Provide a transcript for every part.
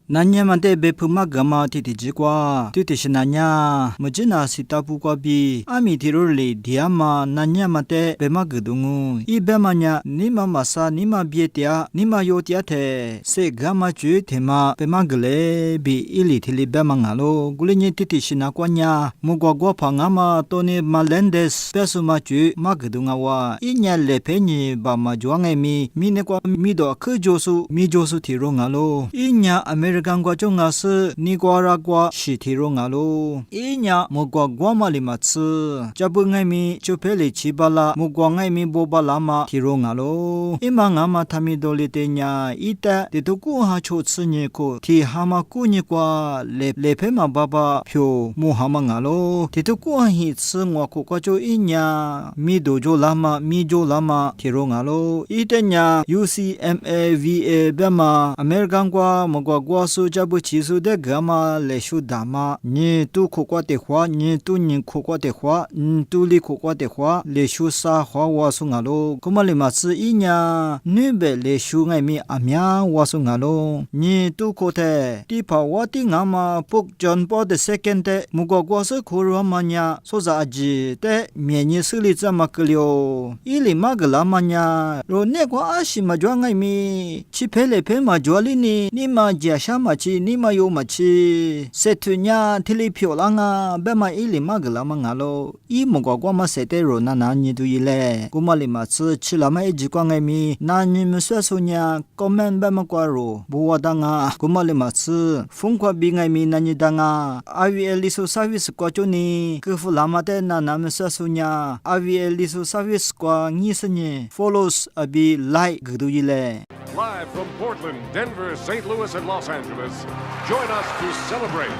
Nanya mante bepuma gama titi jikwa titi shinanya mujina sitapu kwa bi ami tirole diama nanya mante bema gudungu I bemanya nima masa nima bietia nima yotia te se gama ju tema bema gele bi ili tili bema ngalo gulinye titi shinakwanya mugwagwa pangama toni malendes pesuma ju magudunga wa inya lepenyi ba majuange mi kwa mido kujosu mi josu tiro ngalo inya American kwa chunga se Nicaragua shitiro ngalo inya mogwa gwamali matsu jabu ngai mi chupele chibala mogwa ngai mi bobala ma tiro ngalo ima ngama thami dolite nya ita detuku ha chotsunye ko ti hama kunye kwa lepe ma baba pyo mo hama ngalo detuku ha hi tsngwa ko kwa cho inya mi dojo lama mi jo lama tiro ngalo itenya UCMAVA bema American kwa mogwa gwa su jabu chisu de gama le shu dama ni tu kokwa te khwa ni tu ni kokwa te khwa tu li kokwa te khwa le shu sa khwa wa su ngalo kumale ma tsi inya ni be le shu ngai mi amya wa su ngalo ni tu ko te ti pa wa ti ngama puk John Paul the second te mogwa gwa su khoro manya so za aji te mye ni su li zama klyo ili magla manya ro ne kwa ashi ma jwa ngai mi chi pele pe ma jwali ni ma jia sha ma chi ni ma yo ma chi setunya tilipyo langa bema ili magla mangalo I mogwa gwa ma sete ro na na ni du ile kumali ma tsu chi la ma eji kwa ngai mi na ni mswa sonya comment bema kwa ro buwa danga kumali ma tsu fung kwa bi ngai mi na ni danga IVL liso service kwa cho ni kufu lama te na na mswa sonya IVL liso service kwa ngi senye follows abi like gudu ile. Live from Portland, Denver, St. Louis, and Los Angeles, join us to celebrate.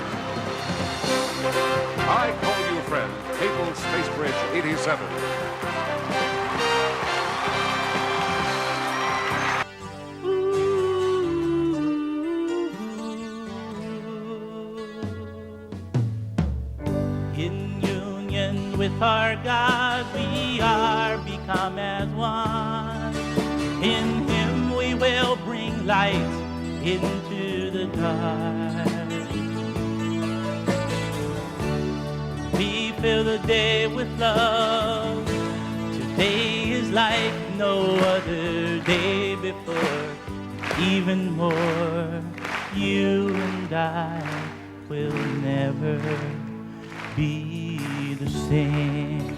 I call you friend, Cable Space Bridge 87. In union with our God, we are become as one. In Him we will bring light into the dark. We fill the day with love. Today is like no other day before. Even more, you and I will never be the same.